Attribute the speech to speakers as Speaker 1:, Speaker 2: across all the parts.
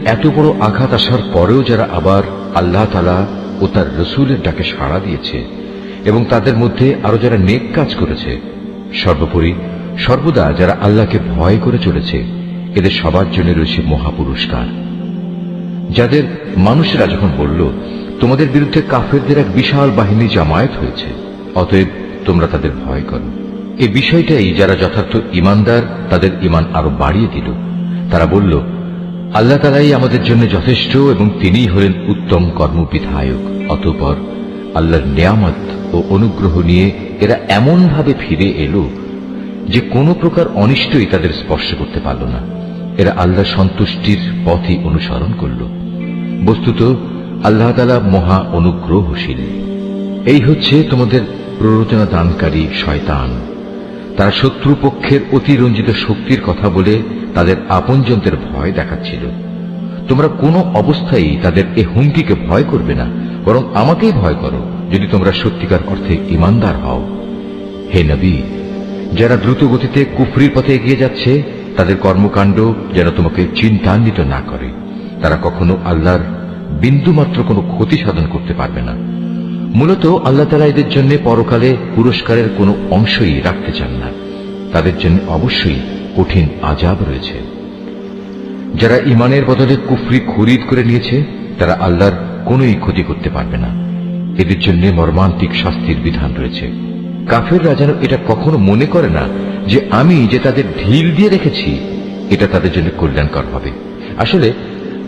Speaker 1: এত বড় আঘাত আসার পরেও যারা আবার আল্লাহ তাআলা ও তার রসুলের ডাকে সাড়া দিয়েছে এবং তাদের মধ্যে আরো যারা নেক কাজ করেছে, সর্বোপরি সর্বদা যারা আল্লাহকে ভয় করে চলেছে, এদের সবার জন্য রয়েছে মহাপুরস্কার। যাদের মানুষেরা যখন বলল, তোমাদের বিরুদ্ধে কাফেরদের এক বিশাল বাহিনী জামায়াত হয়েছে, অতএব তোমরা তাদের ভয় করো, এই বিষয়টাই যারা যথার্থ ঈমানদার তাদের ঈমান আরো বাড়িয়ে দিল। তারা বলল, আল্লাহ তাআলাই আমাদের জন্য যথেষ্ট এবং তিনিই হলেন উত্তম কর্মবিধায়ক। অতঃপর আল্লাহর নিয়ামত ও অনুগ্রহ নিয়ে এরা এমন ভাবে ফিরে এলো যে কোনো প্রকার অনিষ্টই তাদের স্পর্শ করতে পারল না। এরা আল্লাহর সন্তুষ্টির পথই অনুসরণ করল। বস্তুত আল্লাহ তাআলা মহা অনুগ্রহশীল। এই হচ্ছে তোমাদের প্ররোচনা দানকারী শয়তান। তারা শত্রুপক্ষের অতিরঞ্জিত শক্তির কথা বলে তাদের আপনজনদের ভয় দেখাচ্ছিল। তোমরা কোনো অবস্থায় তাদের এ হুমকিকে ভয় করবে না, বরং আমাকেই ভয় করো যদি তোমরা সত্যিকার অর্থে ঈমানদার হও। হে নবী, যারা দ্রুত গতিতে কুফরির পথে এগিয়ে যাচ্ছে তাদের কর্মকাণ্ড যেন তোমাকে চিন্তান্বিত না করে। তারা কখনো আল্লাহর বিন্দুমাত্র কোনো ক্ষতি সাধন করতে পারবে না। মূলত আল্লাহ তাআলা এদের জন্য পরকালে পুরস্কারের কোনো অংশই রাখতে চান না। তাদের জন্য অবশ্যই কঠিন আযাব রয়েছে। যারা ঈমানের বদলে কুফরি খরিদ করে নিয়েছে তারা আল্লাহর কোনোই ক্ষতি করতে পারবে না। এদের জন্য মর্মান্তিক শাস্তির বিধান রয়েছে। কাফেররা যেন এটা কখনো মনে করে না যে আমি যে তাদের ঢিল দিয়ে রেখেছি এটা তাদের জন্য কল্যাণকর হবে। আসলে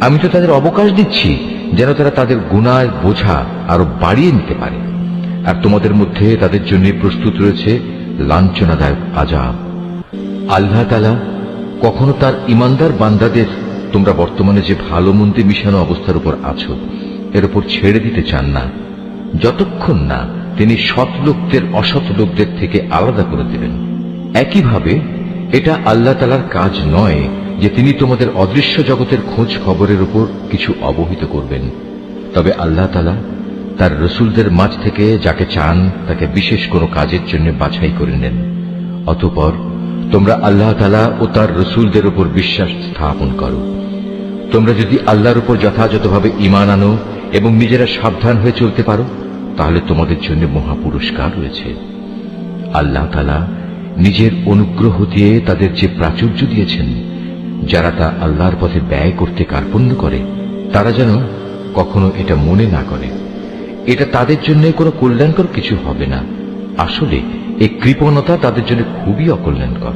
Speaker 1: আমি তো তাদের অবকাশ দিচ্ছি যেন তারা তাদের গুনাহের বোঝা আরো বাড়িয়ে নিতে পারে। আর তোমাদের মধ্যে তাদের জন্য প্রস্তুত রয়েছে লাঞ্ছনাদায়ক আযাব। আল্লাহ তাআলা কখনো তার ঈমানদার বান্দাদের তোমরা বর্তমানে যে ভালো মন্দে মিশানো অবস্থার উপর আছো এর উপর ছেড়ে দিতে চান না, যতক্ষণ না তিনি সৎ লোকদের অসৎ লোকদের থেকে আলাদা করে দেবেন। একইভাবে এটা আল্লাহ তাআলার কাজ নয় যে তিনি তোমাদের অদৃশ্য জগতের খোঁজ খবরের উপর কিছু অবহিত করবেন। তবে আল্লাহ তাআলা তার রসুলদের মাঝ থেকে যাকে চান তাকে বিশেষ কোনো কাজের জন্য বাছাই করে নেন। অতঃপর তোমরা আল্লাহ তাআলা ও তার রসুলদের উপর বিশ্বাস স্থাপন করো। তোমরা যদি আল্লাহর উপর যথাযথভাবে ঈমান আনো এবং নিজেরা সাবধান হয়ে চলতে পারো তাহলে তোমাদের জন্য মহাপুরস্কার রয়েছে। আল্লাহ তাআলা নিজের অনুগ্রহ দিয়ে তাদের যে প্রাচুর্য দিয়েছেন, যারা তা আল্লাহর পথে ব্যয় করতে কার্পণ্য করে তারা যেন কখনো এটা মনে না করে এটা তাদের জন্য কোনো কল্যাণকর কিছু হবে না। আসলে এই কৃপণতা তাদের জন্য খুবই অকল্যাণকর।